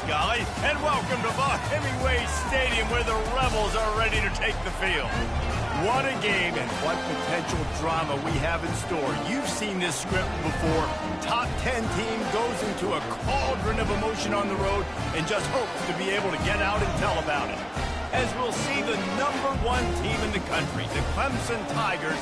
Golly, and welcome to Vaught Hemingway Stadium where the Rebels are ready to take the field. What a game and what potential drama we have in store. You've seen this script before. Top 10 team goes into a cauldron of emotion on the road and just hopes to be able to get out and tell about it. As we'll see the #1 team in the country, the Clemson Tigers,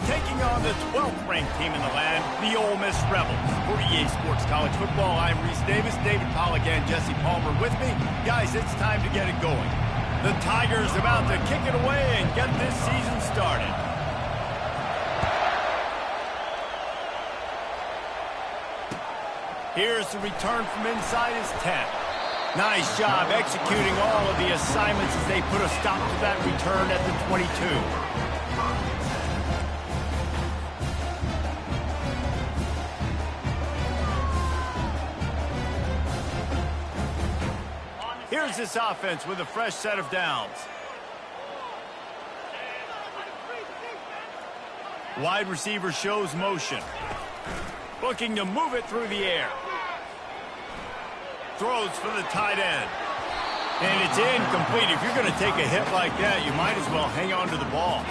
taking on the 12th-ranked team in the land, the Ole Miss Rebels. For EA Sports College Football, I'm Reese Davis, David Pollack, and Jesse Palmer with me. Guys, it's time to get it going. The Tigers about to kick it away and get this season started. Here's the return from inside his 10. Nice job executing all of the assignments as they put a stop to that return at the 22. Here's this offense with a fresh set of downs. Wide receiver shows motion. Looking to move it through the air. Throws for the tight end. And it's incomplete. If you're going to take a hit like that, you might as well hang on to the ball.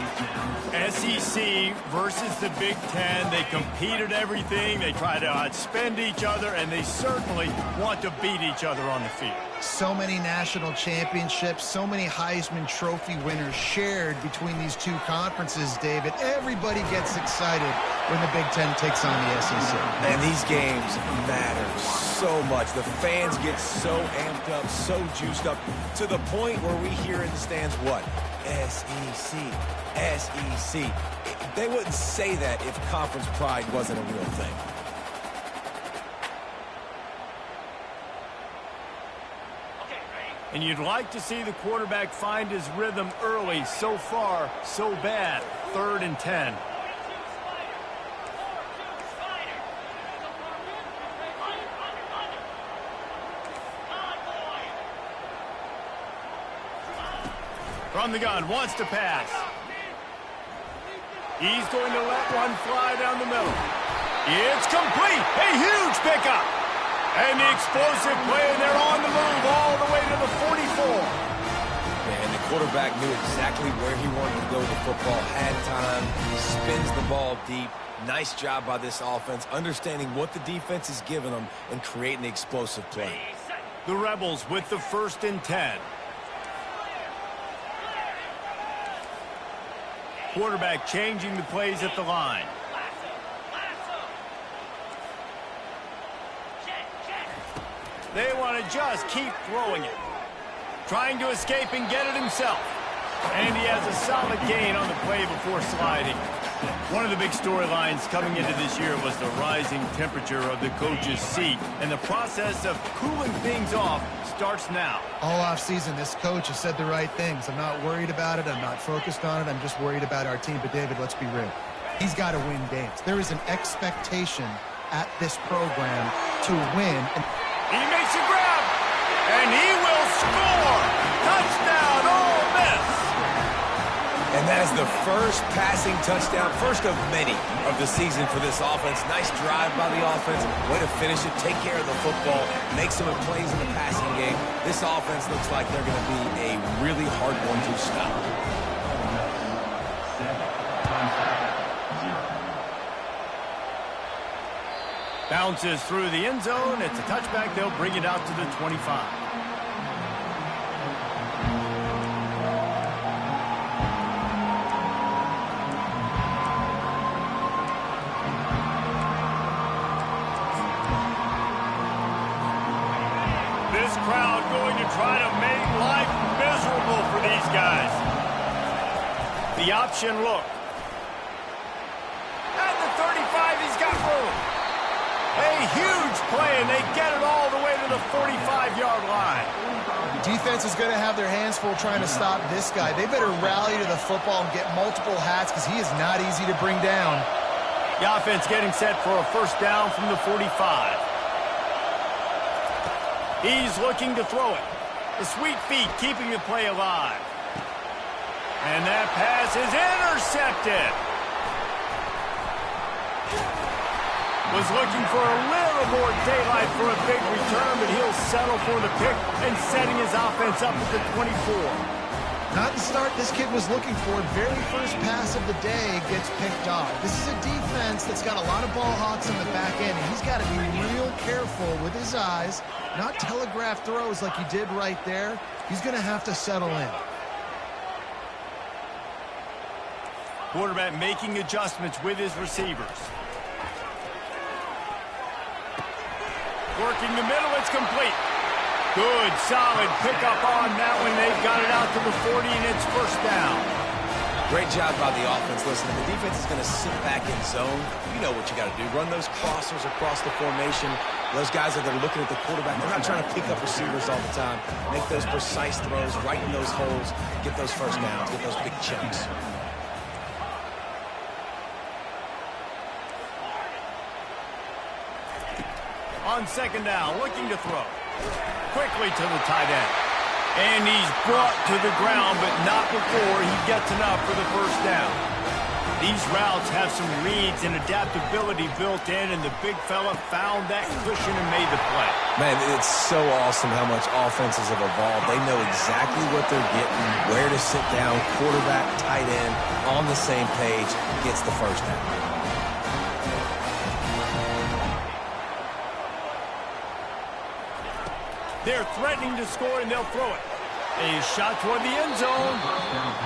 SEC versus the Big Ten. They compete at everything. They try to outspend each other, and they certainly want to beat each other on the field. So many national championships, so many Heisman Trophy winners shared between these two conferences, David. Everybody gets excited when the Big Ten takes on the SEC. And these games matter so much. The fans get so amped up, so juiced up, to the point where we hear in the stands what? SEC, SEC. They wouldn't say that if conference pride wasn't a real thing. And you'd like to see the quarterback find his rhythm early. So far, so bad. 3rd and 10. From the gun, wants to pass. He's going to let one fly down the middle. It's complete. A huge pickup. And the explosive play, and they're on the move all the way to the 44. And the quarterback knew exactly where he wanted to go with the football, had time, spins the ball deep. Nice job by this offense, understanding what the defense is giving them and creating the explosive play. The Rebels with the 1st and 10. Quarterback changing the plays at the line. They want to just keep throwing it. Trying to escape and get it himself. And he has a solid gain on the play before sliding. One of the big storylines coming into this year was the rising temperature of the coach's seat. And the process of cooling things off starts now. All offseason, this coach has said the right things. I'm not worried about it. I'm not focused on it. I'm just worried about our team. But, David, let's be real. He's got to win games. There is an expectation at this program to win. He makes a grab, and he will score. Touchdown, Ole Miss. And that is the first passing touchdown, first of many of the season for this offense. Nice drive by the offense. Way to finish it, take care of the football, make some plays in the passing game. This offense looks like they're going to be a really hard one to stop. Bounces through the end zone. It's a touchback. They'll bring it out to the 25. This crowd going to try to make life miserable for these guys. The option look. At the 35, he's got room. A huge play, and they get it all the way to the 45-yard line. Defense is going to have their hands full trying to stop this guy. They better rally to the football and get multiple hats because he is not easy to bring down. The offense getting set for a 1st down from the 45. He's looking to throw it. The sweet feet keeping the play alive. And that pass is intercepted. Was looking for a little little more daylight for a big return, but he'll settle for the pick and setting his offense up at the 24. Not the start this kid was looking for. Very first pass of the day gets picked off. This is a defense that's got a lot of ball hawks in the back end, and he's got to be real careful with his eyes, not telegraph throws like he did right there. He's going to have to settle in. Quarterback making adjustments with his receivers. Working the middle, it's complete. Good, solid pickup on that one. They've got it out to the 40, and it's first down. Great job by the offense. Listen, the defense is going to sit back in zone. You know what you got to do. Run those crossers across the formation. Those guys that are looking at the quarterback, they're not trying to pick up receivers all the time. Make those precise throws, right in those holes, get those first downs, get those big chunks. On second down, looking to throw. Quickly to the tight end. And he's brought to the ground, but not before he gets enough for the first down. These routes have some reads and adaptability built in, and the big fella found that cushion and made the play. Man, it's so awesome how much offenses have evolved. They know exactly what they're getting, where to sit down, quarterback, tight end, on the same page, gets the first down. They're threatening to score, and they'll throw it. A shot toward the end zone,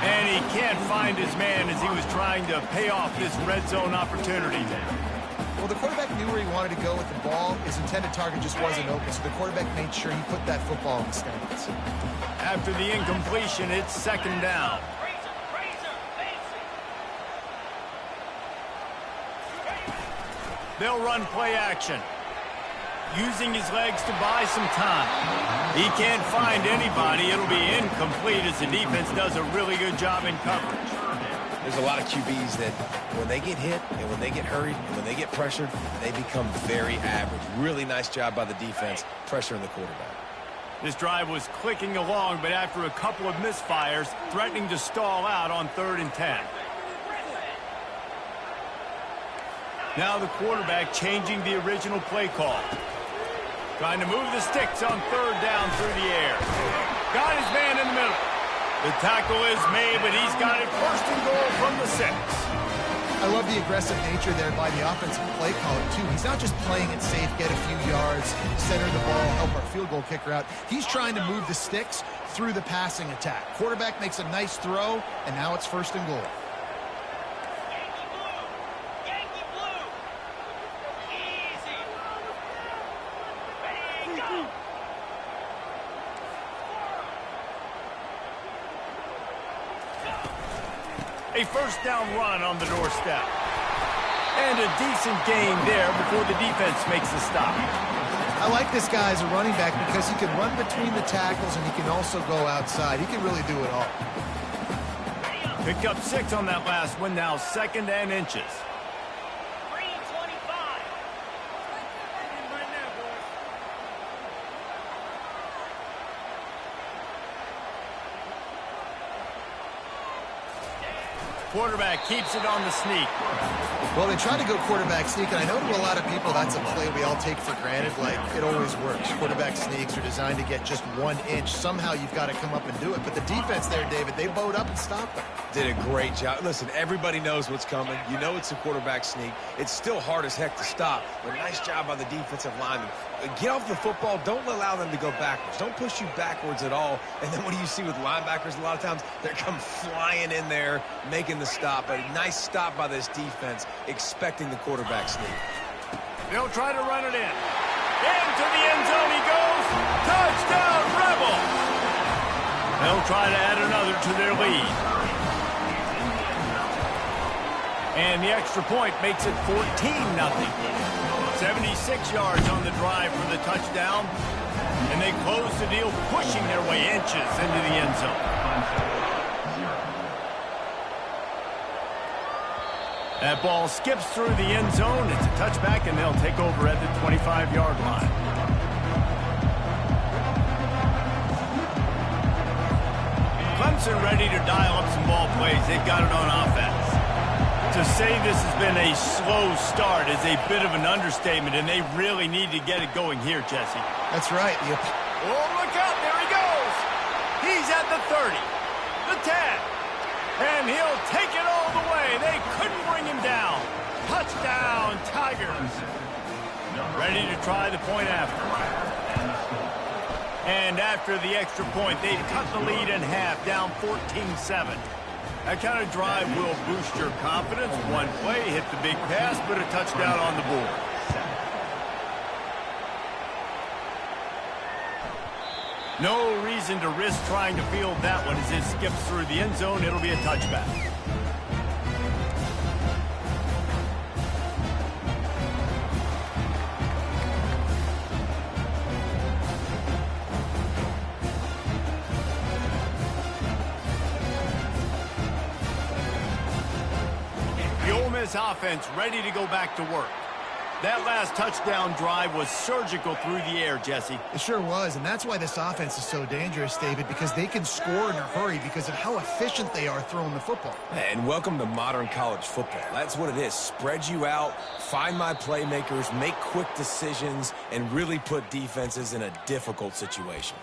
and he can't find his man as he was trying to pay off this red zone opportunity. Well, the quarterback knew where he wanted to go with the ball. His intended target just wasn't open, so the quarterback made sure he put that football in the stands. After the incompletion, it's second down. They'll run play action, using his legs to buy some time. He can't find anybody. It'll be incomplete as the defense does a really good job in coverage. There's a lot of QBs that when they get hit and when they get hurried and when they get pressured, they become very average. Really nice job by the defense pressuring the quarterback. This drive was clicking along, but after a couple of misfires, threatening to stall out on 3rd and 10. Now the quarterback changing the original play call. Trying to move the sticks on 3rd down through the air. Got his man in the middle. The tackle is made, but he's got it 1st and goal from the 6. I love the aggressive nature there by the offensive play caller, too. He's not just playing it safe, get a few yards, center the ball, help our field goal kicker out. He's trying to move the sticks through the passing attack. Quarterback makes a nice throw, and now it's 1st and goal. A 1st down run on the doorstep. And a decent gain there before the defense makes the stop. I like this guy as a running back because he can run between the tackles and he can also go outside. He can really do it all. Picked up 6 on that last one, now 2nd and inches. Quarterback keeps it on the sneak. Well, they try to go quarterback sneak, and I know to a lot of people that's a play we all take for granted, like it always works. Quarterback sneaks are designed to get just 1 inch. Somehow you've got to come up and do it. But the defense there, David, they bowed up and stopped them. Did a great job. Listen, everybody knows what's coming. You know it's a quarterback sneak. It's still hard as heck to stop, but nice job by the defensive lineman. Get off the football. Don't allow them to go backwards. Don't push you backwards at all. And then what do you see with linebackers? A lot of times they come flying in there, making the stop. A nice stop by this defense, expecting the quarterback sneak. They'll try to run it in. Into the end zone he goes. Touchdown, Rebels! They'll try to add another to their lead. And the extra point makes it 14-0. 76 yards on the drive for the touchdown. And they close the deal, pushing their way inches into the end zone. That ball skips through the end zone. It's a touchback, and they'll take over at the 25-yard line. Clemson ready to dial up some ball plays. They've got it on offense. To say this has been a slow start is a bit of an understatement, and they really need to get it going here, Jesse. That's right. Oh, look out. There he goes. He's at the 30, the 10, and he'll take it all the way. They couldn't bring him down. Touchdown, Tigers. Ready to try the point after. And after the extra point, they've cut the lead in half, down 14-7. That kind of drive will boost your confidence. One play, hit the big pass, but a touchdown on the board. No reason to risk trying to field that one as it skips through the end zone. It'll be a touchback. This offense ready to go back to work. That last touchdown drive was surgical through the air, Jesse. It sure was, and that's why this offense is so dangerous, David, because they can score in a hurry because of how efficient they are throwing the football. And welcome to modern college football. That's what it is. Spread you out, find my playmakers, make quick decisions, and really put defenses in a difficult situation.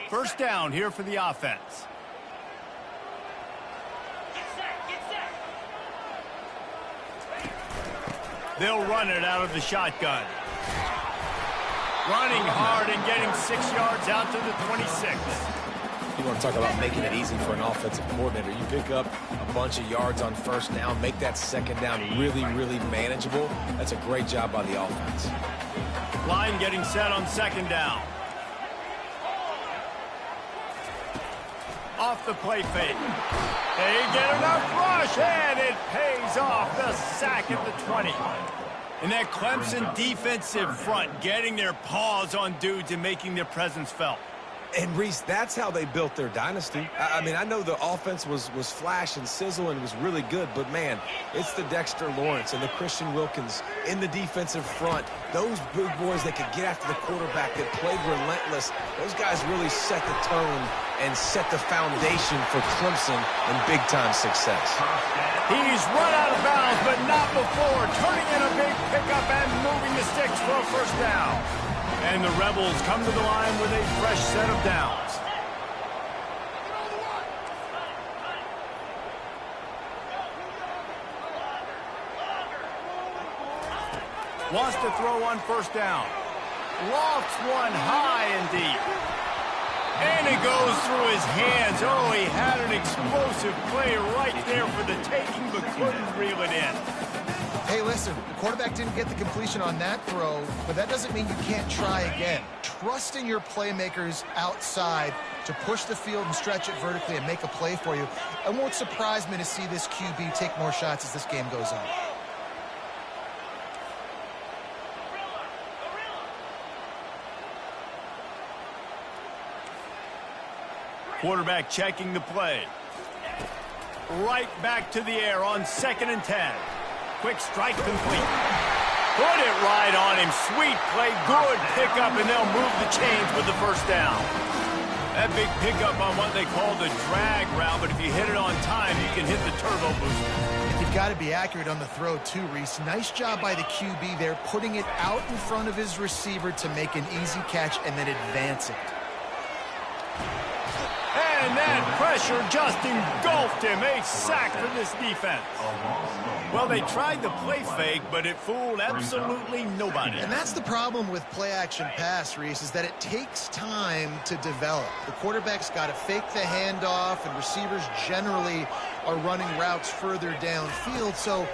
First down here for the offense. They'll run it out of the shotgun. Running hard and getting 6 yards out to the 26. You want to talk about making it easy for an offensive coordinator. You pick up a bunch of yards on first down, make that second down really, really manageable. That's a great job by the offense. Line getting set on second down. Off the play fake. They get enough rush, and it pays off. The sack at the 20. And that Clemson defensive front getting their paws on dudes and making their presence felt. And, Reese, that's how they built their dynasty. I mean, I know the offense was flash and sizzle and was really good, but, man, it's the Dexter Lawrence and the Christian Wilkins in the defensive front. Those big boys that could get after the quarterback, that played relentless, those guys really set the tone and set the foundation for Clemson and big-time success. He's run out of bounds, but not before. Turning in a big pickup and moving the sticks for a first down. And the Rebels come to the line with a fresh set of downs. Wants to throw on first down. Lofts one high and deep. And it goes through his hands. Oh, he had an explosive play right there for the taking, but couldn't reel it in. Hey, listen, the quarterback didn't get the completion on that throw, but that doesn't mean you can't try again. Trust in your playmakers outside to push the field and stretch it vertically and make a play for you. It won't surprise me to see this QB take more shots as this game goes on. Quarterback checking the play. Right back to the air on 2nd and 10. Quick strike complete. Put it right on him. Sweet play. Good pickup, and they'll move the chains with the first down. That big pickup on what they call the drag route, but if you hit it on time, you can hit the turbo booster. You've got to be accurate on the throw, too, Reese. Nice job by the QB there, putting it out in front of his receiver to make an easy catch and then advance it. And that pressure just engulfed him. A sack for this defense. Well, they tried the play fake, but it fooled absolutely nobody. And that's the problem with play-action pass, Reese, is that it takes time to develop. The quarterback's got to fake the handoff, and receivers generally are running routes further downfield. So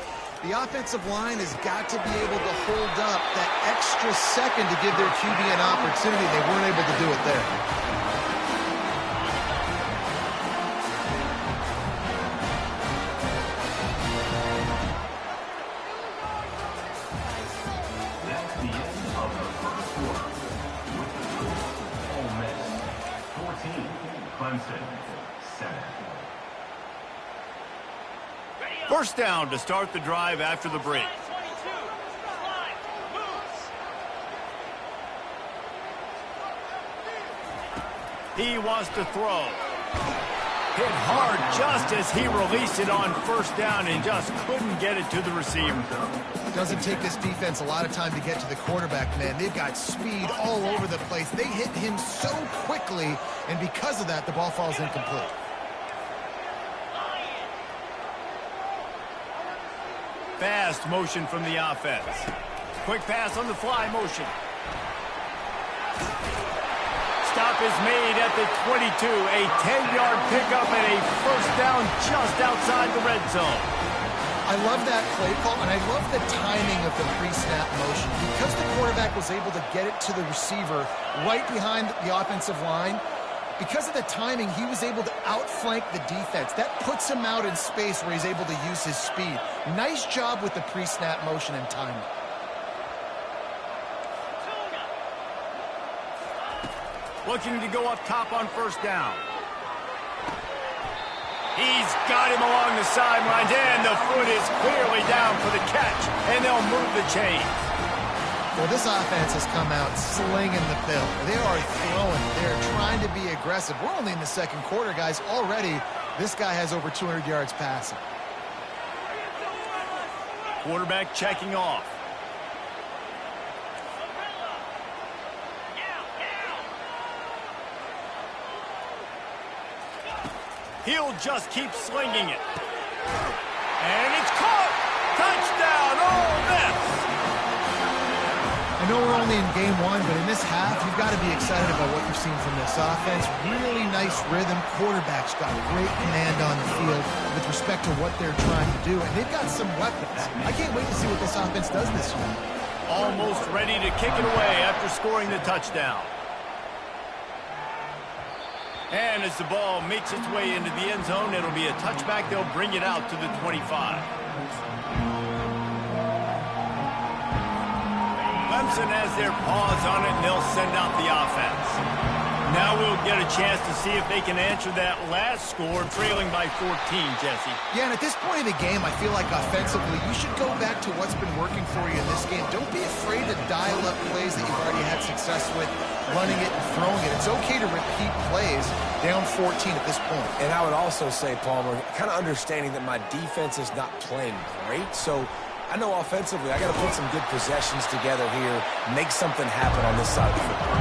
the offensive line has got to be able to hold up that extra second to give their QB an opportunity. They weren't able to do it there. First down to start the drive after the break. He wants to throw. Hit hard just as he released it on first down and just couldn't get it to the receiver. Doesn't take this defense a lot of time to get to the quarterback, man. They've got speed all over the place. They hit him so quickly, and because of that, the ball falls incomplete. Fast motion from the offense. Quick pass on the fly motion. Stop is made at the 22. A 10-yard pickup and a first down just outside the red zone. I love that play call, and I love the timing of the pre-snap motion. Because the quarterback was able to get it to the receiver right behind the offensive line, because of the timing, he was able to outflank the defense. That puts him out in space where he's able to use his speed. Nice job with the pre-snap motion and timing. Looking to go up top on first down. He's got him along the sidelines, and the foot is clearly down for the catch, and they'll move the chain. Well, this offense has come out slinging the pill. They are throwing. They're trying to be aggressive. We're only in the second quarter, guys. Already, this guy has over 200 yards passing. Quarterback checking off. He'll just keep slinging it. And it's caught! Touchdown, Ole Miss! I know we're only in game one, but in this half, you've got to be excited about what you've seen from this offense. Really nice rhythm. Quarterback's got great command on the field with respect to what they're trying to do, and they've got some weapons. I can't wait to see what this offense does this year. Almost ready to kick it away after scoring the touchdown. And as the ball makes its way into the end zone, it'll be a touchback. They'll bring it out to the 25. Clemson has their paws on it, and they'll send out the offense. Now we'll get a chance to see if they can answer that last score, trailing by 14, Jesse. Yeah, and at this point in the game, I feel like offensively, you should go back to what's been working for you in this game. Don't be afraid to dial up plays that you've already had success with, running it and throwing it. It's okay to repeat plays down 14 at this point. And I would also say, Palmer, kind of understanding that my defense is not playing great, so I know offensively I got to put some good possessions together here, make something happen on this side of the football.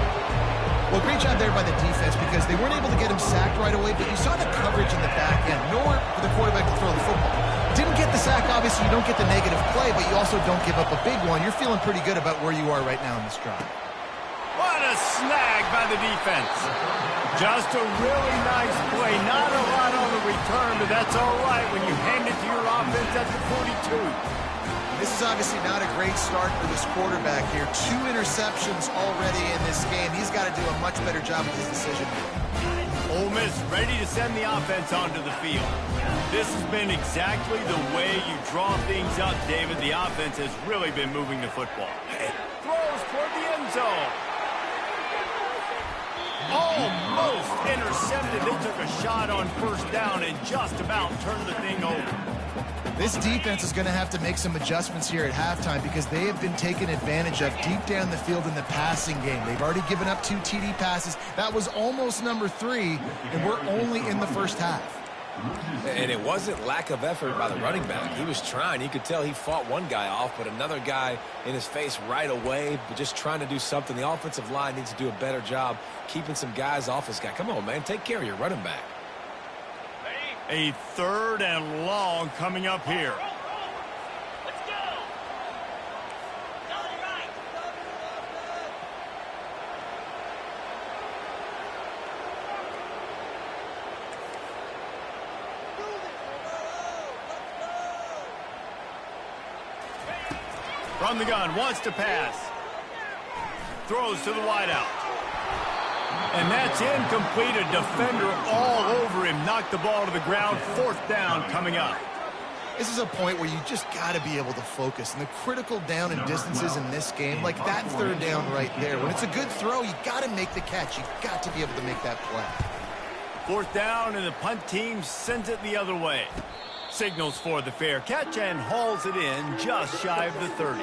Well, great job there by the defense because they weren't able to get him sacked right away, but you saw the coverage in the back end. Nowhere for the quarterback to throw the football. Didn't get the sack, obviously you don't get the negative play, but you also don't give up a big one. You're feeling pretty good about where you are right now in this drive. What a snag by the defense. Just a really nice play. Not a lot on the return, but that's all right when you hand it to your offense at the 42. This is obviously not a great start for this quarterback here. 2 interceptions already in this game. He's got to do a much better job with his decision. Ole Miss ready to send the offense onto the field. This has been exactly the way you draw things up, David. The offense has really been moving the football. Throws toward the end zone. Almost intercepted. They took a shot on first down and just about turned the thing over. This defense is going to have to make some adjustments here at halftime because they have been taken advantage of deep down the field in the passing game. They've already given up 2 TD passes. That was almost number 3, and we're only in the first half. And it wasn't lack of effort by the running back. He was trying. You could tell he fought one guy off, but another guy in his face right away, but just trying to do something. The offensive line needs to do a better job keeping some guys off this guy. Come on, man. Take care of your running back. A 3rd and long coming up here. Let's go. Right. From the gun, wants to pass. Throws to the wideout. And that's incomplete. A defender all over him. Knocked the ball to the ground. 4th down coming up. This is a point where you just got to be able to focus. And the critical down and distances in this game, like that 3rd down right there, when it's a good throw, you got to make the catch. You got to be able to make that play. 4th down, and the punt team sends it the other way. Signals for the fair catch and hauls it in just shy of the 30.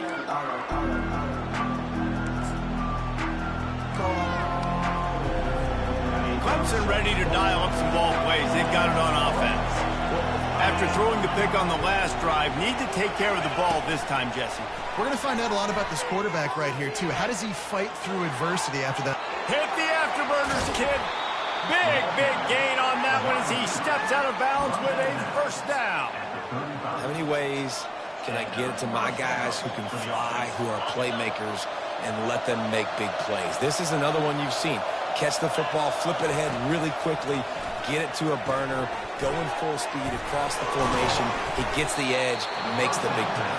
Clemson ready to dial up some ball plays. They've got it on offense. After throwing the pick on the last drive, need to take care of the ball this time, Jesse. We're going to find out a lot about this quarterback right here, too. How does he fight through adversity after that? Hit the afterburners, kid. Big gain on that one as he steps out of bounds with a first down. How many ways can I get it to my guys who can fly, who are playmakers, and let them make big plays? This is another one you've seen. Catch the football, flip it ahead really quickly, get it to a burner, go in full speed across the formation. He gets the edge, makes the big play.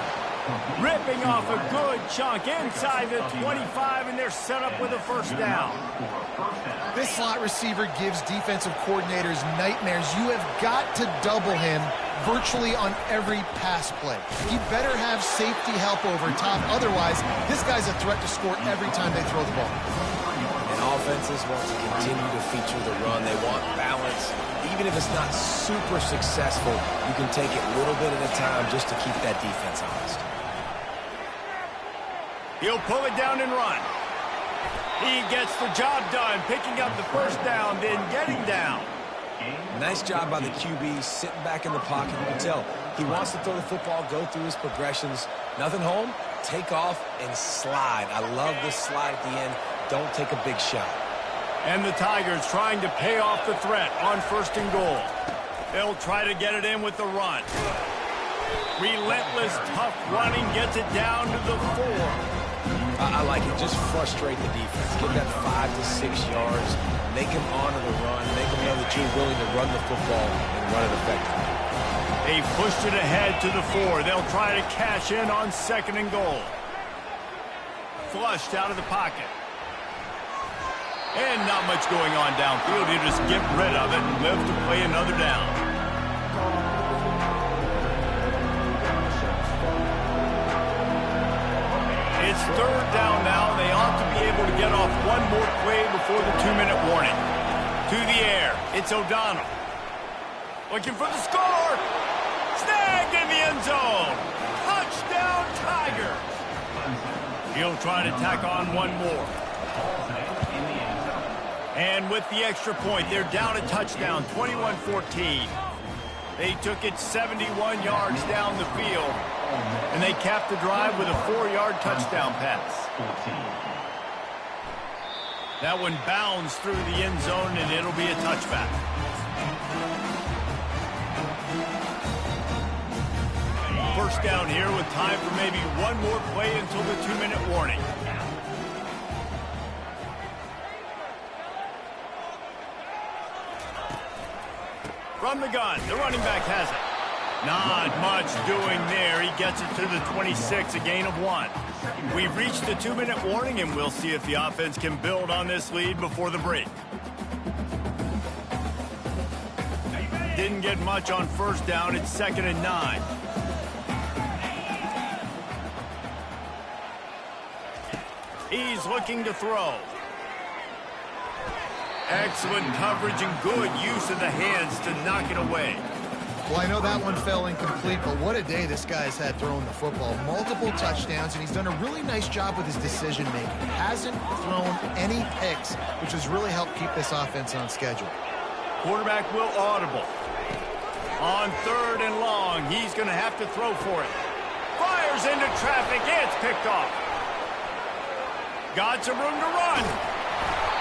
Ripping off a good chunk inside the 25, and they're set up with a first down. This slot receiver gives defensive coordinators nightmares. You have got to double him virtually on every pass play. He better have safety help over top. Otherwise, this guy's a threat to score every time they throw the ball. And offenses want to continue to feature the run. They want balance. Even if it's not super successful, you can take it a little bit at a time just to keep that defense honest. He'll pull it down and run. He gets the job done, picking up the first down, then getting down. Nice job by the QB, sitting back in the pocket. You can tell he wants to throw the football, go through his progressions. Nothing home, take off and slide. I love this slide at the end. Don't take a big shot. And the Tigers trying to pay off the threat on first and goal. They'll try to get it in with the run. Relentless, tough running gets it down to the 4. I like it. Just frustrate the defense. Give that 5 to 6 yards. Make them honor the run. Make them know that you're willing to run the football and run it effectively. They pushed it ahead to the 4. They'll try to cash in on second and goal. Flushed out of the pocket. And not much going on downfield. You just get rid of it and live to play another down. It's third down now. They ought to be able to get off one more play before the 2-minute warning. To the air. It's O'Donnell. Looking for the score. Snagged in the end zone. Touchdown, Tigers. He'll try to tack on one more. And with the extra point, they're down a touchdown, 21-14. They took it 71 yards down the field, and they capped the drive with a 4-yard touchdown pass. That one bounds through the end zone, and it'll be a touchback. First down here with time for maybe one more play until the 2-minute warning. From the gun, the running back has it. Not much doing there. He gets it to the 26, a gain of 1. We've reached the 2-minute warning, and we'll see if the offense can build on this lead before the break. Didn't get much on first down. It's 2nd and 9. He's looking to throw. Excellent coverage and good use of the hands to knock it away. Well, I know that one fell incomplete, but what a day this guy's had throwing the football. Multiple touchdowns, and he's done a really nice job with his decision-making. Hasn't thrown any picks, which has really helped keep this offense on schedule. Quarterback will audible. On 3rd and long, he's going to have to throw for it. Fires into traffic. It's picked off. Got some room to run.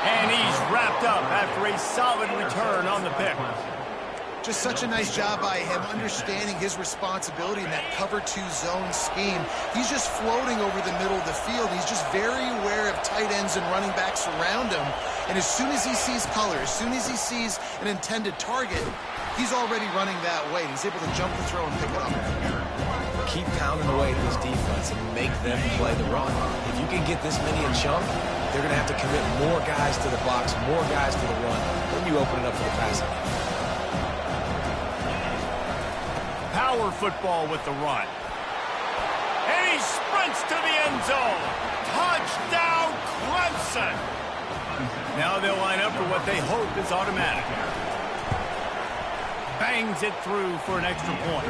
And he's wrapped up after a solid return on the pick. Just such a nice job by him, understanding his responsibility in that cover 2 zone scheme. He's just floating over the middle of the field. He's just very aware of tight ends and running backs around him. And as soon as he sees color, as soon as he sees an intended target, he's already running that way. He's able to jump the throw and pick it up. Keep pounding away at this defense and make them play the run. If you can get this many a chunk, they're going to have to commit more guys to the box, more guys to the run. Then you open it up for the passing. Power football with the run. And he sprints to the end zone. Touchdown, Clemson. Now they'll line up for what they hope is automatic. Bangs it through for an extra point.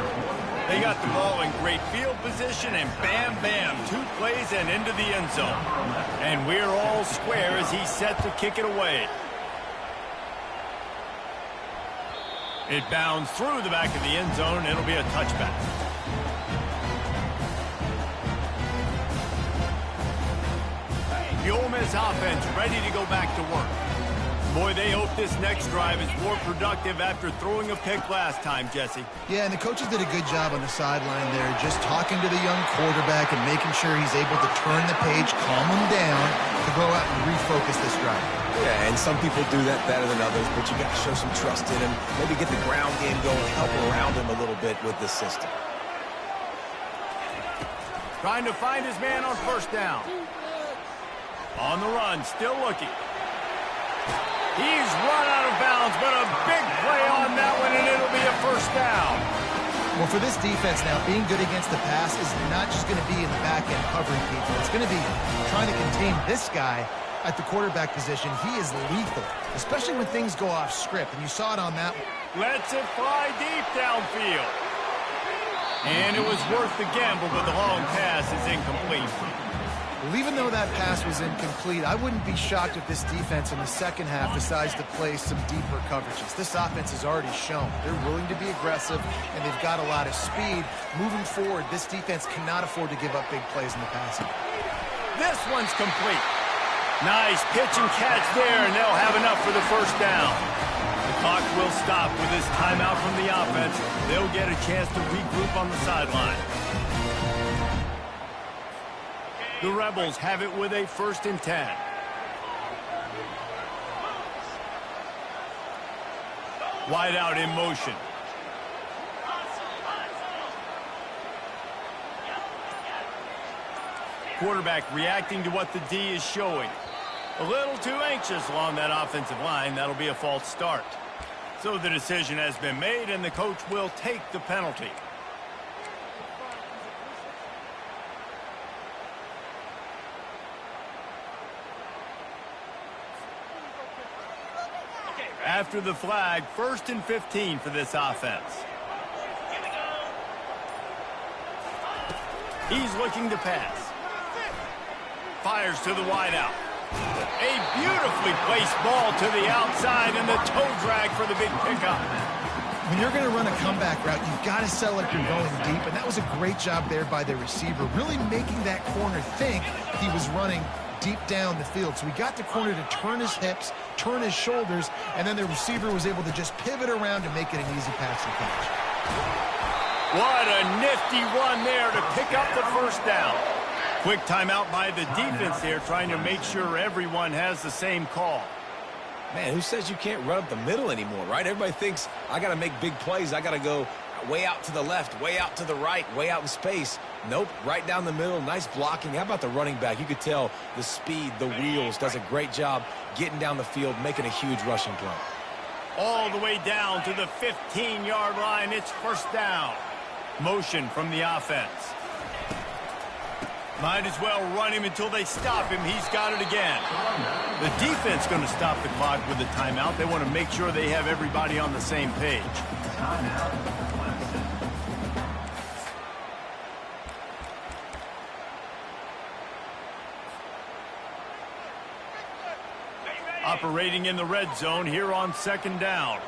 They got the ball in great field position, and bam, bam, 2 plays and into the end zone. And we're all square as he's set to kick it away. It bounds through the back of the end zone. It'll be a touchback. The Ole Miss offense ready to go back to work. Boy, they hope this next drive is more productive after throwing a pick last time, Jesse. Yeah, and the coaches did a good job on the sideline there, just talking to the young quarterback and making sure he's able to turn the page, calm him down, to go out and refocus this drive. Yeah, and some people do that better than others, but you got to show some trust in him. Maybe get the ground game going, help around him a little bit with this system. Trying to find his man on first down. On the run, still looking. He's run out of bounds, but a big play on that one, and it'll be a first down. Well, for this defense now, being good against the pass is not just going to be in the back end covering people. It's going to be trying to contain this guy at the quarterback position. He is lethal, especially when things go off script, and you saw it on that one. Lets it fly deep downfield. And it was worth the gamble, but the long pass is incomplete. Well, even though that pass was incomplete, I wouldn't be shocked if this defense in the second half decides to play some deeper coverages. This offense has already shown they're willing to be aggressive, and they've got a lot of speed. Moving forward, this defense cannot afford to give up big plays in the passing. This one's complete. Nice pitch and catch there, and they'll have enough for the first down. The clock will stop with this timeout from the offense. They'll get a chance to regroup on the sideline. The Rebels have it with a 1st and 10. Wide out in motion. Quarterback reacting to what the D is showing. A little too anxious along that offensive line. That'll be a false start. So the decision has been made, and the coach will take the penalty. After the flag, 1st and 15 for this offense. He's looking to pass. Fires to the wideout. A beautifully placed ball to the outside, and the toe drag for the big pickup. When you're going to run a comeback route, you've got to sell like you're going deep, and that was a great job there by the receiver, really making that corner think he was running deep down the field. So he got the corner to turn his hips, turn his shoulders, and then the receiver was able to just pivot around and make it an easy pass and catch. What a nifty run there to pick up the first down. Quick timeout by the defense there, trying to make sure everyone has the same call. Man, who says you can't run up the middle anymore, right? Everybody thinks, I got to make big plays. I got to go way out to the left, way out to the right, way out in space. Nope, right down the middle, nice blocking. How about the running back? You could tell the speed, the wheels, does a great job getting down the field, making a huge rushing play. All the way down to the 15-yard line. It's first down. Motion from the offense. Might as well run him until they stop him. He's got it again. The defense going to stop the clock with a timeout. They want to make sure they have everybody on the same page. Operating in the red zone here on 2nd down.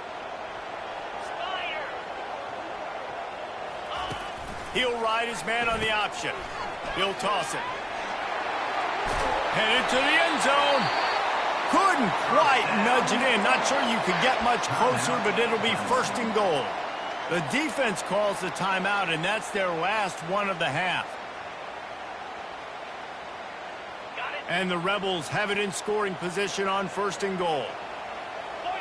He'll ride his man on the option. He'll toss it. Headed to the end zone. Couldn't quite nudge it in. Not sure you could get much closer, but it'll be 1st and goal. The defense calls the timeout, and that's their last one of the half. And the Rebels have it in scoring position on 1st and goal. 42,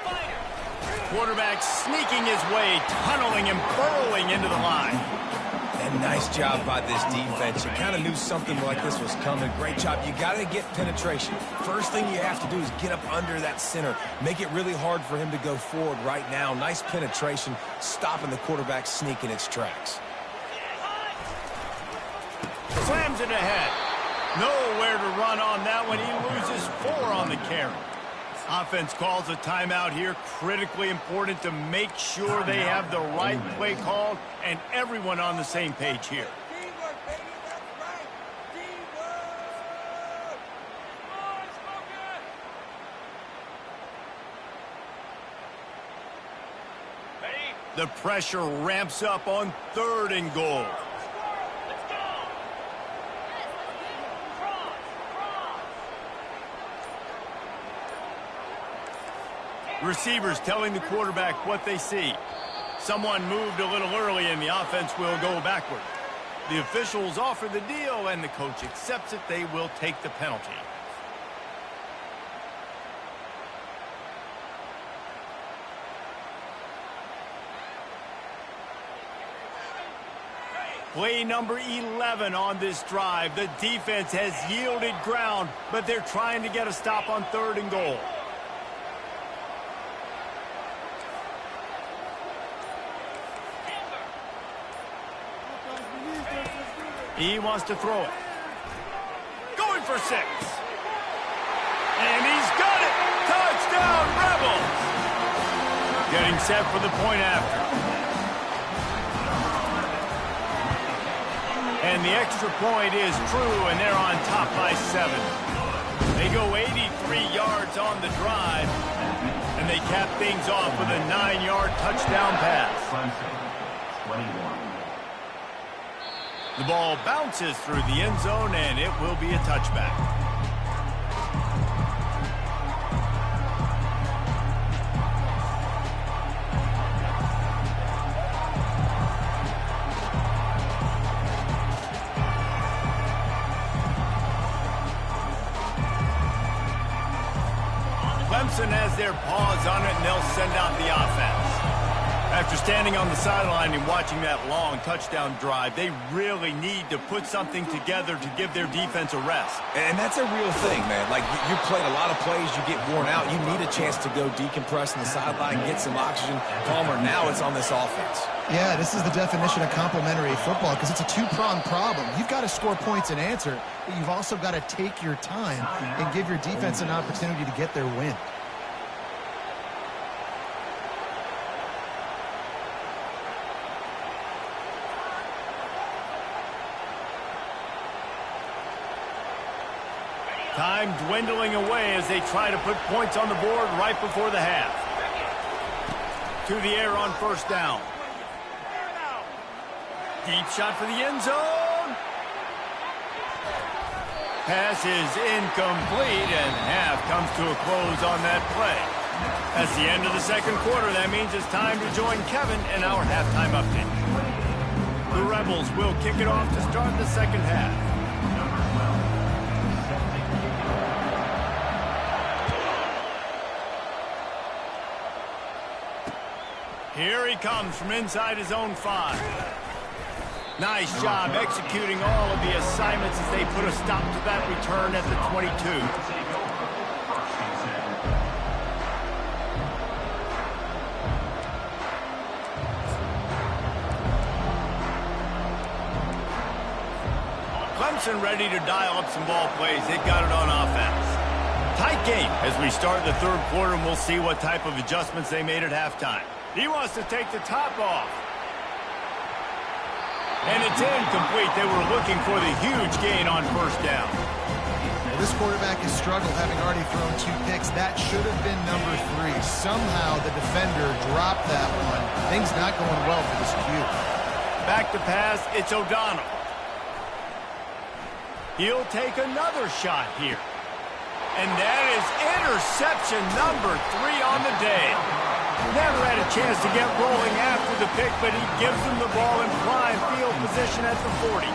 Spider. Quarterback sneaking his way, tunneling and burrowing into the line. And nice job by this defense. You kind of knew something like this was coming. Great job. You got to get penetration. First thing you have to do is get up under that center. Make it really hard for him to go forward right now. Nice penetration, stopping the quarterback sneaking its tracks. Slams it ahead. Nowhere to run on that one. He loses 4 on the carry. Offense calls a timeout here. Critically important to make sure they have the right play called and everyone on the same page here. Teamwork, baby, that's right. Teamwork. Come on, smoke it. The pressure ramps up on 3rd and goal. Let's go. Cross. Receivers telling the quarterback what they see. Someone moved a little early and the offense will go backward. The officials offer the deal and the coach accepts it. They will take the penalty. Play number 11 on this drive. The defense has yielded ground, but they're trying to get a stop on 3rd and goal. He wants to throw it. Going for 6. And he's got it. Touchdown, Rebels. Getting set for the point after. And the extra point is true, and they're on top by 7. They go 83 yards on the drive, and they cap things off with a 9-yard touchdown pass. 21. The ball bounces through the end zone, and it will be a touchback. Clemson has their paws on it, and they'll send out the offense. After standing on the sideline and watching that long touchdown drive, they really need to put something together to give their defense a rest. And that's a real thing, man. Like, you played a lot of plays, you get worn out. You need a chance to go decompress on the sideline, get some oxygen. Palmer, now it's on this offense. Yeah, this is the definition of complementary football because it's a two-pronged problem. You've got to score points and answer, but you've also got to take your time and give your defense an opportunity to get their win. Time dwindling away as they try to put points on the board right before the half. To the air on 1st down. Deep shot for the end zone. Pass is incomplete, and half comes to a close on that play. That's the end of the 2nd quarter. That means it's time to join Kevin in our halftime update. The Rebels will kick it off to start the 2nd half. Here he comes from inside his own 5. Nice job executing all of the assignments as they put a stop to that return at the 22. Clemson ready to dial up some ball plays. They've got it on offense. Tight game as we start the 3rd quarter, and we'll see what type of adjustments they made at halftime. He wants to take the top off. And it's incomplete. They were looking for the huge gain on 1st down. Well, this quarterback has struggled, having already thrown 2 picks. That should have been number 3. Somehow the defender dropped that one. Things not going well for this Q. Back to pass. It's O'Donnell. He'll take another shot here. And that is interception number 3 on the day. Never had a chance to get rolling after the pick, but he gives them the ball in prime field position at the 40.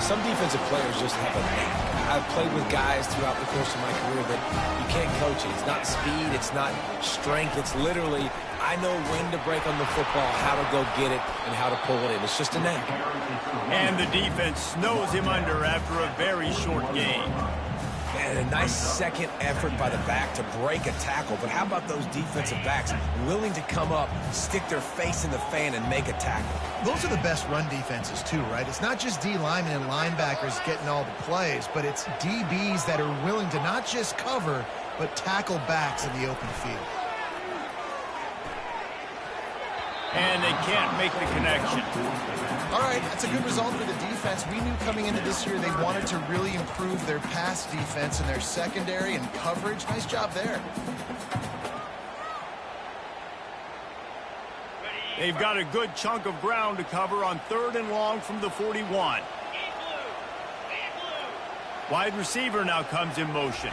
Some defensive players just have a knack. I've played with guys throughout the course of my career that you can't coach it. It's not speed, it's not strength. It's literally, I know when to break on the football, how to go get it, and how to pull it in. It's just a knack. And the defense snows him under after a very short game. And a nice second effort by the back to break a tackle. But how about those defensive backs willing to come up, stick their face in the fan, and make a tackle? Those are the best run defenses, too, right? It's not just D linemen and linebackers getting all the plays, but it's DBs that are willing to not just cover, but tackle backs in the open field. And they can't make the connection. All right, that's a good result for the defense. We knew coming into this year they wanted to really improve their pass defense and their secondary and coverage. Nice job there. They've got a good chunk of ground to cover on 3rd and long from the 41. Wide receiver now comes in motion.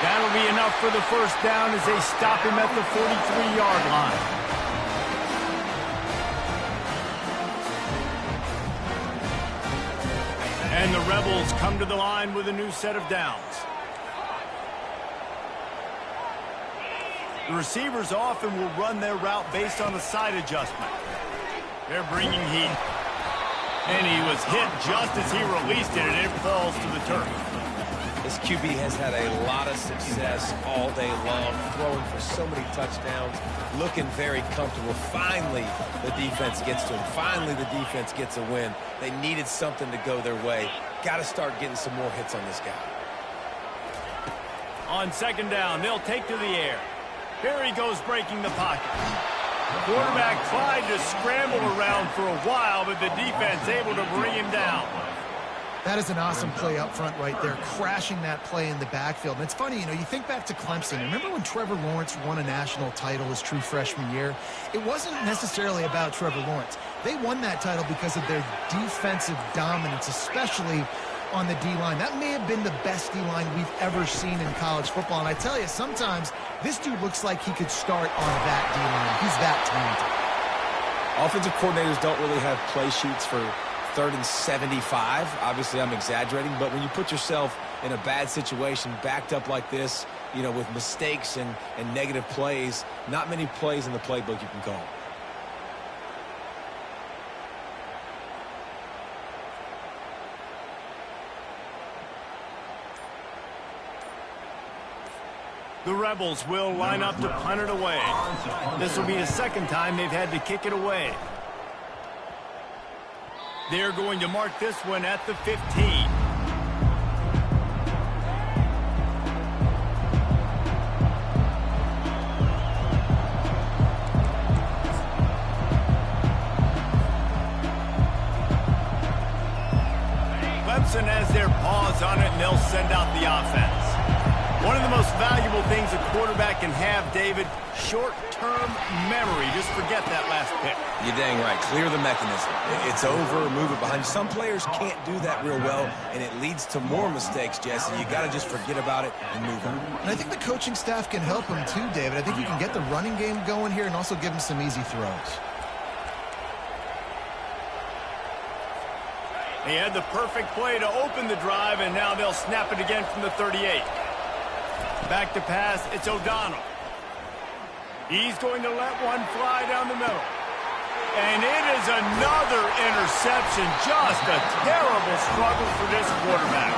That'll be enough for the first down as they stop him at the 43-yard line. And the Rebels come to the line with a new set of downs. The receivers often will run their route based on a side adjustment. They're bringing heat. And he was hit just as he released it, and it falls to the turf. This QB has had a lot of success all day long, throwing for so many touchdowns, looking very comfortable. Finally, the defense gets to him. Finally, the defense gets a win. They needed something to go their way. Got to start getting some more hits on this guy. On 2nd down, they'll take to the air. Here he goes breaking the pocket. The quarterback tried to scramble around for a while, but the defense able to bring him down. That is an awesome play up front right there, crashing that play in the backfield. And it's funny, you think back to Clemson. Remember when Trevor Lawrence won a national title his true freshman year? It wasn't necessarily about Trevor Lawrence. They won that title because of their defensive dominance, especially on the D-line. That may have been the best D-line we've ever seen in college football. And I tell you, sometimes this dude looks like he could start on that D-line. He's that talented. Offensive coordinators don't really have play sheets for 3rd and 75. Obviously, I'm exaggerating, but when you put yourself in a bad situation, backed up like this, with mistakes and negative plays, not many plays in the playbook you can call. The Rebels will line up to punt it away. This will be the 2nd time they've had to kick it away. They're going to mark this one at the 15. Clemson has their paws on it, and they'll send out the offense. One of the most valuable things a quarterback can have, David, short-term memory. Just forget that last pick. You're dang right. Clear the mechanism. It's over, move it behind you. Some players can't do that real well, and it leads to more mistakes, Jesse. You got to just forget about it and move on. And I think the coaching staff can help him too, David. I think you can get the running game going here and also give him some easy throws. He had the perfect play to open the drive, and now they'll snap it again from the 38. Back to pass, it's O'Donnell. He's going to let one fly down the middle. And it is another interception. Just a terrible struggle for this quarterback.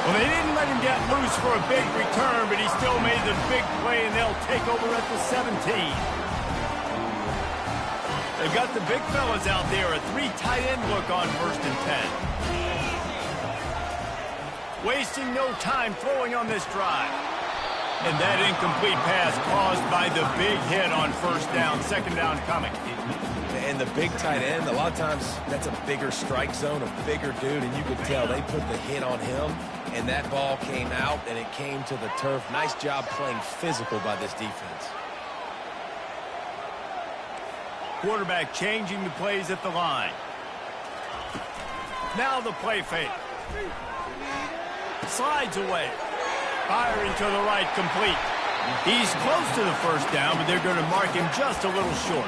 Well, they didn't let him get loose for a big return, but he still made the big play, and they'll take over at the 17. They've got the big fellas out there, a 3 tight end look on 1st and 10. Wasting no time throwing on this drive. And that incomplete pass caused by the big hit on 1st down, 2nd down coming. And the big tight end, a lot of times that's a bigger strike zone, a bigger dude, and you could tell they put the hit on him, and that ball came out, and it came to the turf. Nice job playing physical by this defense. Quarterback changing the plays at the line. Now the play fake. Slides away. Firing to the right, complete. He's close to the 1st down, but they're going to mark him just a little short.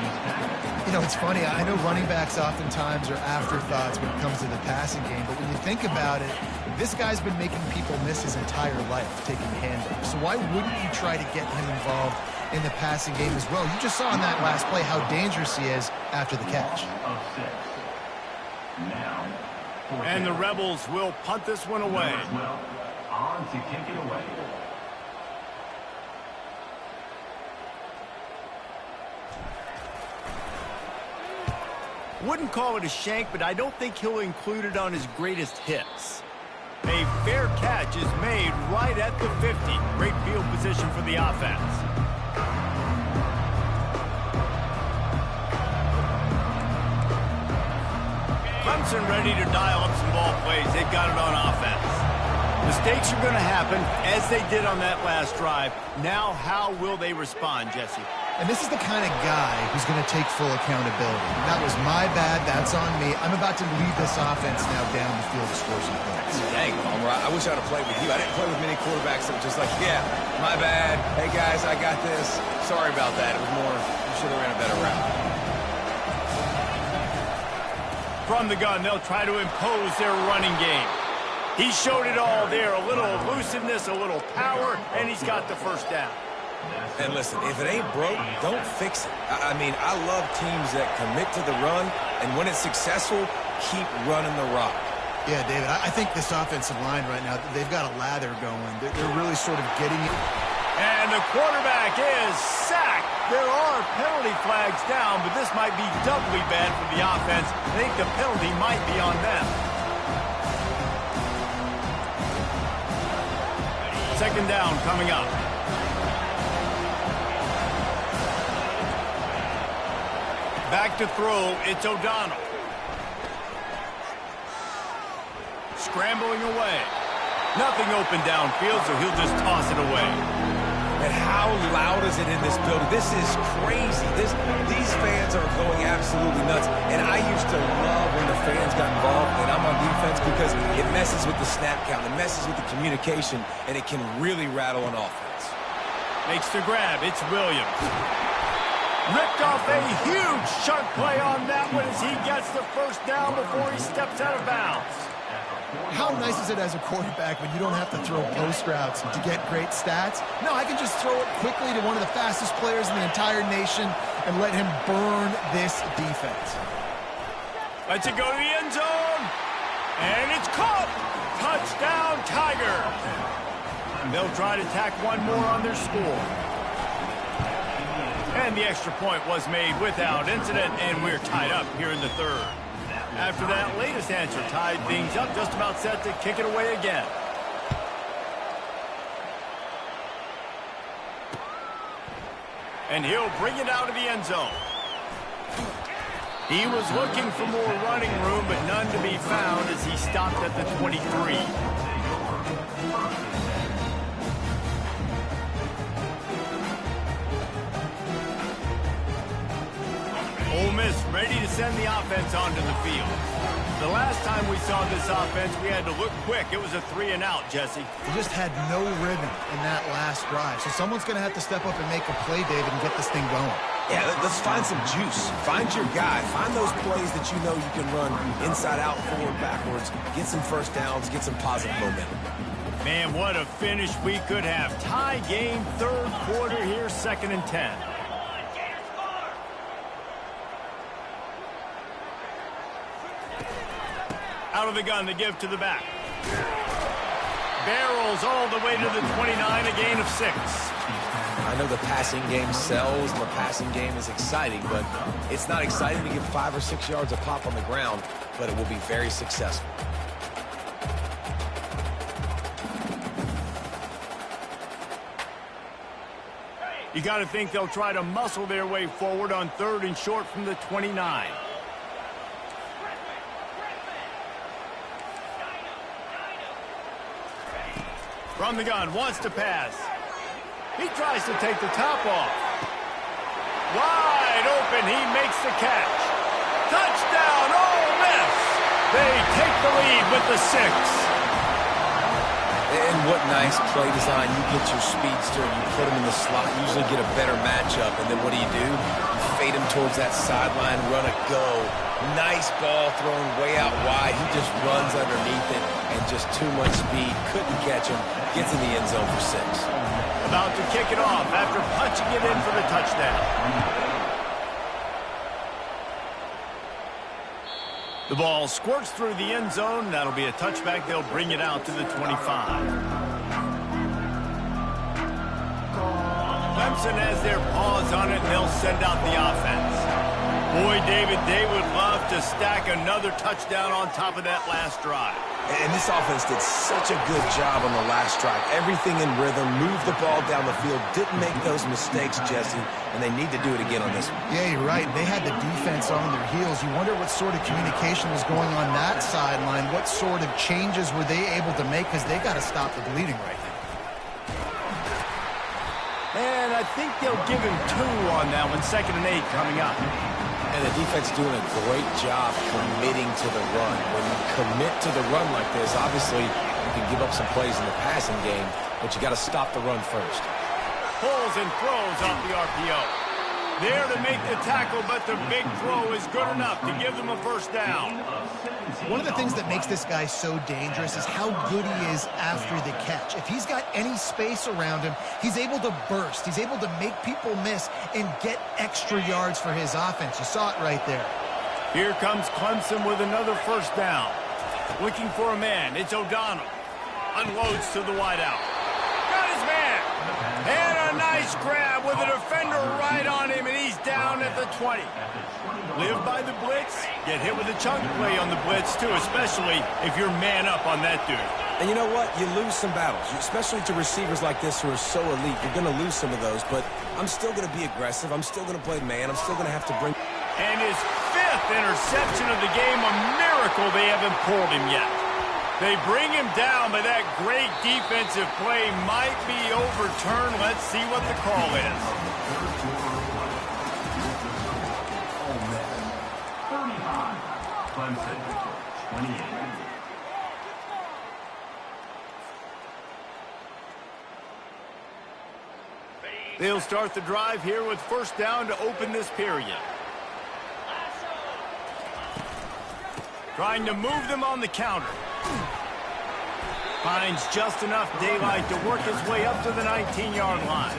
It's funny. I know running backs oftentimes are afterthoughts when it comes to the passing game, but when you think about it, this guy's been making people miss his entire life taking handoffs. So why wouldn't you try to get him involved in the passing game as well? You just saw in that last play how dangerous he is after the catch. And the Rebels will punt this one away. On to kick it away. Wouldn't call it a shank, but I don't think he'll include it on his greatest hits. A fair catch is made right at the 50. Great field position for the offense. Clemson ready to dial up some ball plays. They've got it on offense. Mistakes are going to happen, as they did on that last drive. Now, how will they respond, Jesse? And this is the kind of guy who's going to take full accountability. That was my bad. That's on me. I'm about to lead this offense now down the field to score some points. Dang, Palmer, I wish I would have played with you. I didn't play with many quarterbacks that were just like, yeah, my bad. Hey, guys, I got this. Sorry about that. It was more, you should have ran a better route. From the gun, they'll try to impose their running game. He showed it all there. A little elusiveness, a little power, and he's got the first down. And listen, if it ain't broke, don't fix it. I mean, I love teams that commit to the run, and when it's successful, keep running the rock. Yeah, David, I think this offensive line right now, they've got a lather going. They're really sort of getting it. And the quarterback is sacked. There are penalty flags down, but this might be doubly bad for the offense. I think the penalty might be on them. Second down coming up. Back to throw, it's O'Donnell. Scrambling away. Nothing open downfield, so he'll just toss it away. And how loud is it in this building? This is crazy. These fans are going absolutely nuts. And I used to love when the fans got involved, and I'm on defense, because it messes with the snap count. It messes with the communication, and it can really rattle an offense. Makes the grab. It's Williams. Ripped off a huge chunk play on that one as he gets the first down before he steps out of bounds. How nice is it as a quarterback when you don't have to throw post routes to get great stats? No, I can just throw it quickly to one of the fastest players in the entire nation and let him burn this defense. Lets it go to the end zone. And it's caught. Touchdown, Tigers. They'll try to tack one more on their score. And the extra point was made without incident, and we're tied up here in the third. After that latest answer tied things up, just about set to kick it away again. And he'll bring it out of the end zone. He was looking for more running room, but none to be found as he stopped at the 23. Ole Miss ready to send the offense onto the field. The last time we saw this offense, we had to look quick. It was a 3-and-out, Jesse. They just had no rhythm in that last drive. So someone's going to have to step up and make a play, David, and get this thing going. Yeah, let's find some juice. Find your guy. Find those plays that you know you can run inside out, forward, backwards. Get some first downs. Get some positive momentum. Man, what a finish we could have. Tie game, third quarter here, 2nd and 10. Out of the gun, the give to the back. Barrels all the way to the 29, a gain of 6. I know the passing game sells and the passing game is exciting, but it's not exciting to get 5 or 6 yards of pop on the ground, but it will be very successful. You got to think they'll try to muscle their way forward on 3rd and short from the 29. From the gun, wants to pass. He tries to take the top off. Wide open, he makes the catch. Touchdown, Ole Miss! They take the lead with the 6. And what nice play design. You get your speedster, you put him in the slot, usually get a better matchup, and then what do? You fade him towards that sideline, run a go. Nice ball thrown way out wide. He just runs underneath it, and just too much speed. Couldn't catch him. Gets in the end zone for 6. About to kick it off after punching it in for the touchdown. The ball squirts through the end zone. That'll be a touchback. They'll bring it out to the 25. Clemson has their paws on it, and they'll send out the offense. Boy, David, they would love to stack another touchdown on top of that last drive. And this offense did such a good job on the last drive. Everything in rhythm, moved the ball down the field, didn't make those mistakes, Jesse, and they need to do it again on this one. Yeah, you're right. They had the defense on their heels. You wonder what sort of communication was going on that sideline. What sort of changes were they able to make, because they got to stop the bleeding right now. And I think they'll give him 2 on that one. 2nd and 8 coming up. And the defense doing a great job committing to the run. When you commit to the run like this, obviously you can give up some plays in the passing game, but you got to stop the run first. Pulls and throws off the RPO. There to make the tackle, but the big throw is good enough to give them a first down. One of the things that makes this guy so dangerous is how good he is after the catch. If he's got any space around him, he's able to burst. He's able to make people miss and get extra yards for his offense. You saw it right there. Here comes Clemson with another first down. Looking for a man. It's O'Donnell. Unloads to the wideout. Got his man. And a nice grab with a defender right on him, and he's down at the 20. Live by the blitz. Get hit with a chunk play on the blitz, too, especially if you're man up on that dude. And you know what? You lose some battles, especially to receivers like this who are so elite. You're going to lose some of those, but I'm still going to be aggressive. I'm still going to play man. I'm still going to have to bring... And his 5th interception of the game, a miracle they haven't pulled him yet. They bring him down, but that great defensive play might be overturned. Let's see what the call is. 35. Clemson. 28. They'll start the drive here with first down to open this period. Trying to move them on the counter. Finds just enough daylight to work his way up to the 19-yard line.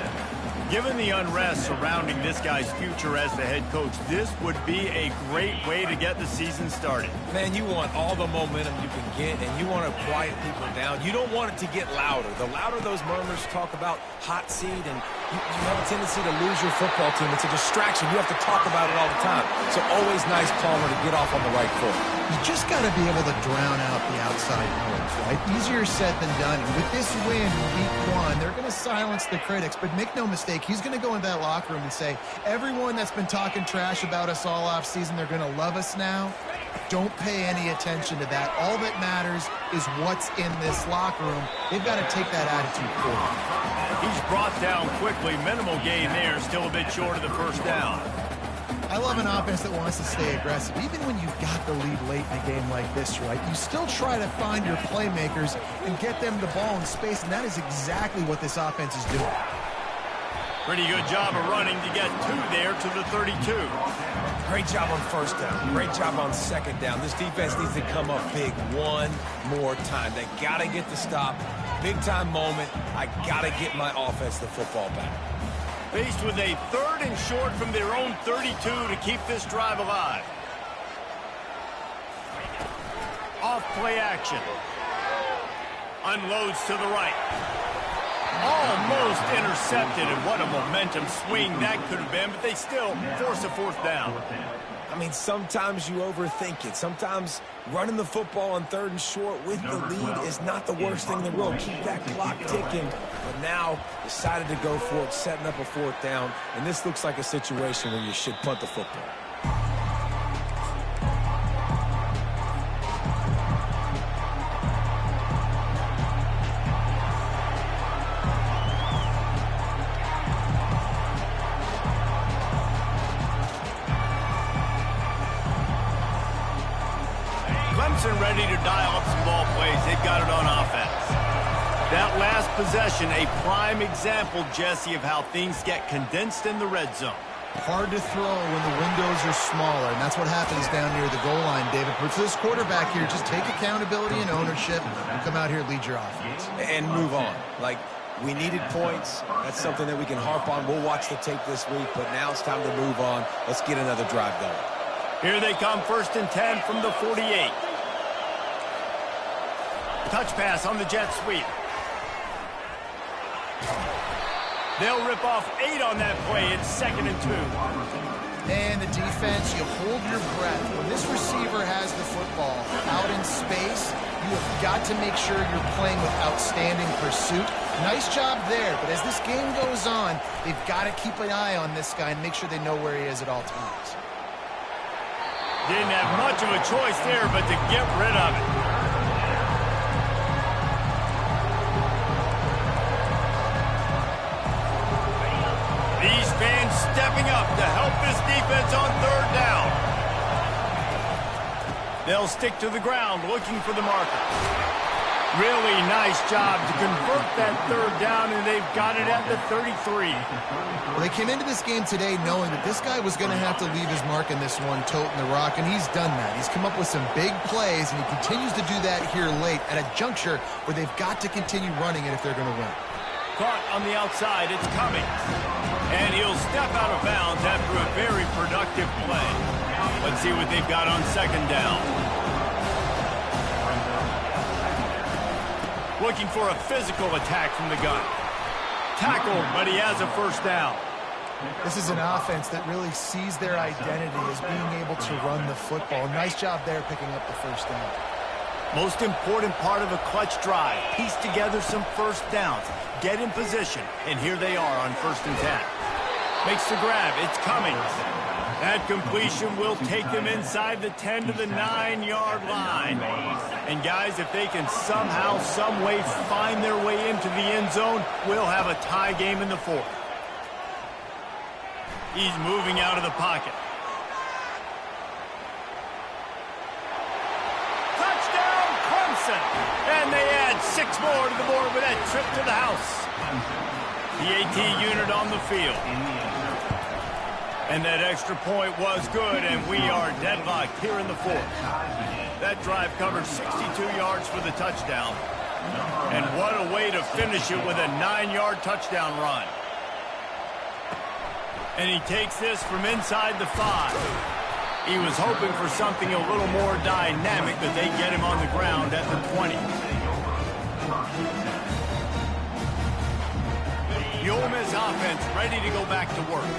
Given the unrest surrounding this guy's future as the head coach, this would be a great way to get the season started. Man, you want all the momentum you can get, and you want to quiet people down. You don't want it to get louder. The louder those murmurs talk about hot seat, and you have a tendency to lose your football team. It's a distraction. You have to talk about it all the time. So always nice, Palmer, to get off on the right foot. You just got to be able to drown out the outside noise, right? Easier said than done. And with this win in week 1, they're going to silence the critics. But make no mistake, he's going to go into that locker room and say, everyone that's been talking trash about us all offseason, they're going to love us now. Don't pay any attention to that. All that matters is what's in this locker room. They've got to take that attitude forward. He's brought down quickly. Minimal gain there. Still a bit short of the first down. I love an offense that wants to stay aggressive. Even when you've got the lead late in a game like this, right, you still try to find your playmakers and get them the ball in space, and that is exactly what this offense is doing. Pretty good job of running to get 2 there to the 32. Great job on first down. Great job on second down. This defense needs to come up big one more time. They got to get the stop. Big-time moment. I got to get my offense the football back. Faced with a 3rd and short from their own 32 to keep this drive alive. Off play action. Unloads to the right. Almost intercepted, and what a momentum swing that could have been, but they still force a 4th down. I mean, sometimes you overthink it. Sometimes running the football on 3rd and short with the lead is not the worst thing in the world. Keep that clock ticking. But now decided to go for it, setting up a 4th down. And this looks like a situation where you should punt the football. Clemson ready to dial up some ball plays. They've got it on offense. That last possession, a prime example, Jesse, of how things get condensed in the red zone. Hard to throw when the windows are smaller, and that's what happens down near the goal line, David. But for this quarterback here, just take accountability and ownership and come out here and lead your offense. And move on. Like, we needed points. That's something that we can harp on. We'll watch the tape this week, but now it's time to move on. Let's get another drive going. Here they come, 1st and 10 from the 48. Touch pass on the jet sweep. They'll rip off 8 on that play. It's 2nd and 2. And the defense, you hold your breath. When this receiver has the football out in space, you have got to make sure you're playing with outstanding pursuit. Nice job there, but as this game goes on, they've got to keep an eye on this guy and make sure they know where he is at all times. Didn't have much of a choice there, but to get rid of it. These fans stepping up to help this defense on third down. They'll stick to the ground looking for the marker. Really nice job to convert that third down, and they've got it at the 33. Well, they came into this game today knowing that this guy was going to have to leave his mark in this one, toting the rock, and he's done that. He's come up with some big plays, and he continues to do that here late at a juncture where they've got to continue running it if they're going to win. Caught on the outside, it's coming. And he'll step out of bounds after a very productive play. Let's see what they've got on second down. Looking for a physical attack from the gun. Tackled, but he has a first down. This is an offense that really sees their identity as being able to run the football. Nice job there picking up the first down. Most important part of a clutch drive. Piece together some first downs. Get in position, and here they are on 1st and 10. Makes the grab. It's coming. That completion will take them inside the 10 to the 9-yard line. And guys, if they can somehow, some way find their way into the end zone, we'll have a tie game in the 4th. He's moving out of the pocket. Touchdown, Clemson! And they add 6 more to the board with that trip to the house. The AT unit on the field. And that extra point was good, and we are deadlocked here in the 4th. That drive covered 62 yards for the touchdown. And what a way to finish it with a 9-yard touchdown run. And he takes this from inside the 5. He was hoping for something a little more dynamic, but they get him on the ground at the 20. The Ole Miss offense ready to go back to work.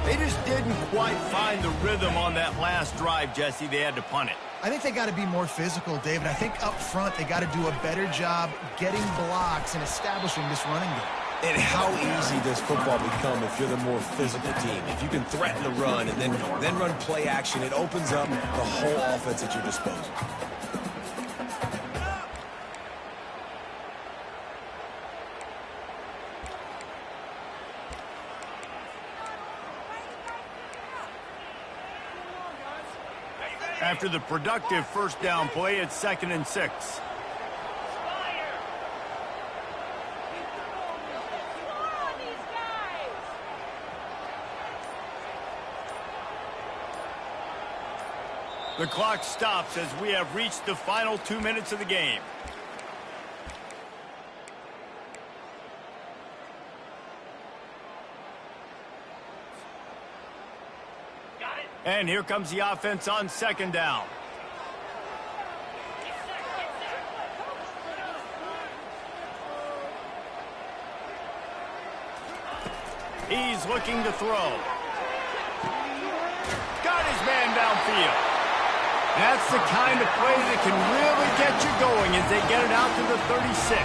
They just didn't quite find the rhythm on that last drive, Jesse. They had to punt it. I think they got to be more physical, David. I think up front they got to do a better job getting blocks and establishing this running game. And how easy does football become if you're the more physical team? If you can threaten the run and then run play action, it opens up the whole offense at your disposal. After the productive first down play, it's 2nd and 6. The clock stops as we have reached the final 2 minutes of the game. And here comes the offense on 2nd down. He's looking to throw. Got his man downfield. That's the kind of play that can really get you going as they get it out to the 36.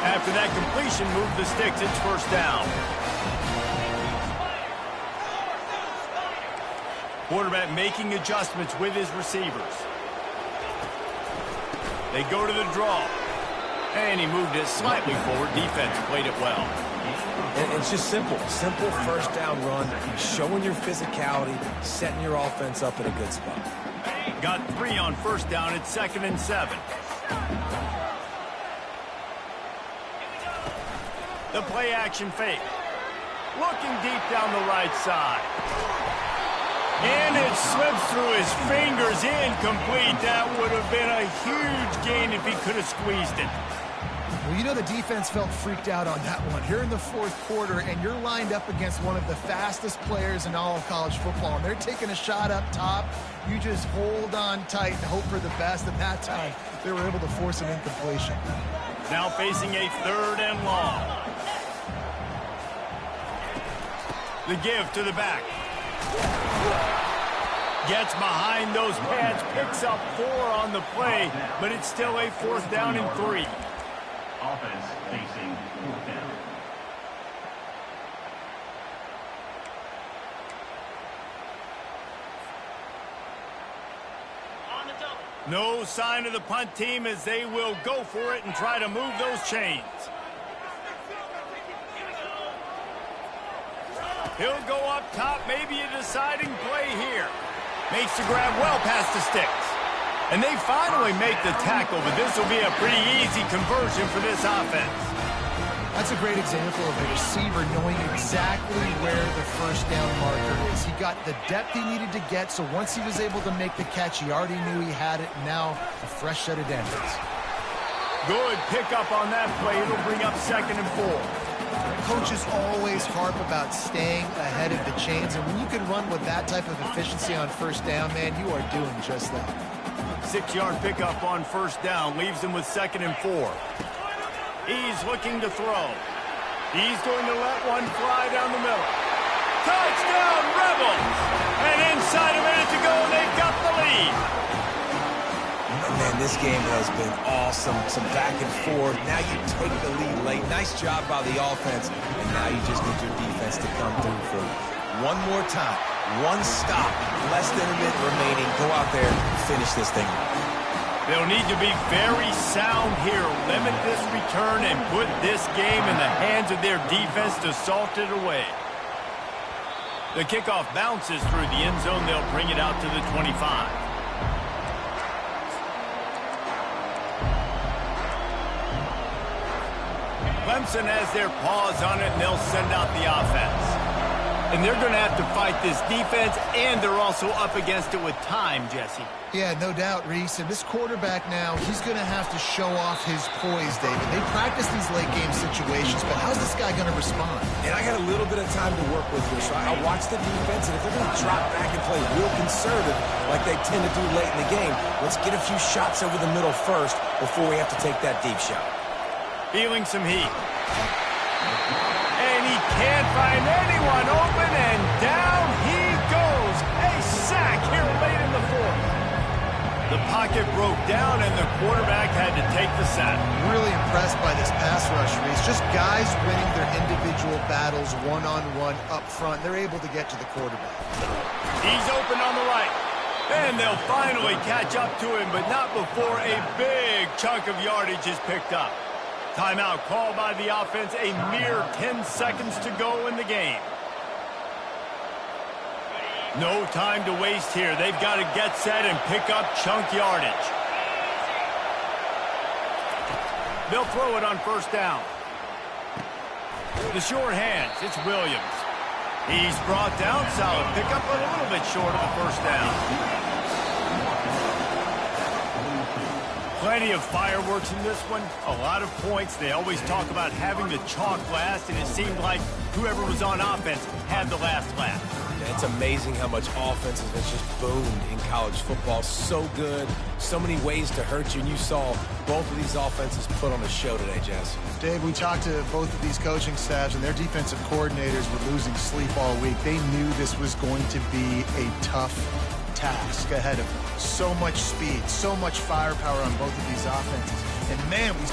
After that completion, move the sticks, it's first down. Quarterback making adjustments with his receivers. They go to the draw. And he moved it slightly forward. Defense played it well. And it's just simple. Simple first down run, showing your physicality, setting your offense up in a good spot. Got 3 on first down. It's 2nd and 7. The play action fake. Looking deep down the right side. And it slips through his fingers, incomplete. That would have been a huge gain if he could have squeezed it. Well, you know the defense felt freaked out on that one. Here in the 4th quarter, and you're lined up against one of the fastest players in all of college football, and they're taking a shot up top. You just hold on tight and hope for the best, and that time they were able to force an incompletion. Now facing a 3rd and long. The give to the back. Gets behind those pads, picks up 4 on the play, but it's still a 4th down and 3. Offense facing 4th down. On the double. No sign of the punt team as they will go for it and try to move those chains. He'll go up top, maybe a deciding play here. Makes the grab well past the sticks. And they finally make the tackle, but this will be a pretty easy conversion for this offense. That's a great example of a receiver knowing exactly where the first down marker is. He got the depth he needed to get, so once he was able to make the catch, he already knew he had it. Now a fresh set of downs. Good pickup on that play. It'll bring up 2nd and 4. Coaches always harp about staying ahead of the chains, and when you can run with that type of efficiency on first down, man, you are doing just that. 6-yard pickup on first down leaves him with 2nd and 4. He's looking to throw. He's going to let one fly down the middle. Touchdown, Rebels! And inside a minute to go, and they've got the lead. Man, this game has been awesome. Some back and forth. Now you take the lead late. Nice job by the offense. And now you just need your defense to come through for you. One more time. One stop. Less than a minute remaining. Go out there and finish this thing. They'll need to be very sound here. Limit this return and put this game in the hands of their defense to salt it away. The kickoff bounces through the end zone. They'll bring it out to the 25. Clemson has their paws on it, and they'll send out the offense. And they're going to have to fight this defense, and they're also up against it with time, Jesse. Yeah, no doubt, Reese. And this quarterback now, he's going to have to show off his poise, David. They practice these late-game situations, but how's this guy going to respond? And I got a little bit of time to work with here, so I watch the defense, and if they're going to drop back and play real conservative like they tend to do late in the game, let's get a few shots over the middle first before we have to take that deep shot. Feeling some heat. And he can't find anyone open, and down he goes. A sack here late in the 4th. The pocket broke down, and the quarterback had to take the sack. Really impressed by this pass rush, Reese. Just guys winning their individual battles one-on-one up front. They're able to get to the quarterback. He's open on the right. And they'll finally catch up to him, but not before a big chunk of yardage is picked up. Timeout called by the offense, a mere 10 seconds to go in the game. No time to waste here. They've got to get set and pick up chunk yardage. They'll throw it on first down. The short hands, it's Williams. He's brought down, solid pickup, but a little bit short of the first down. Plenty of fireworks in this one, a lot of points. They always talk about having the chalk last, and it seemed like whoever was on offense had the last laugh. It's amazing how much offense has just boomed in college football. So good, so many ways to hurt you, and you saw both of these offenses put on a show today, Jess. Dave, we talked to both of these coaching staffs, and their defensive coordinators were losing sleep all week. They knew this was going to be a tough task ahead of them. So much speed, so much firepower on both of these offenses. And man, we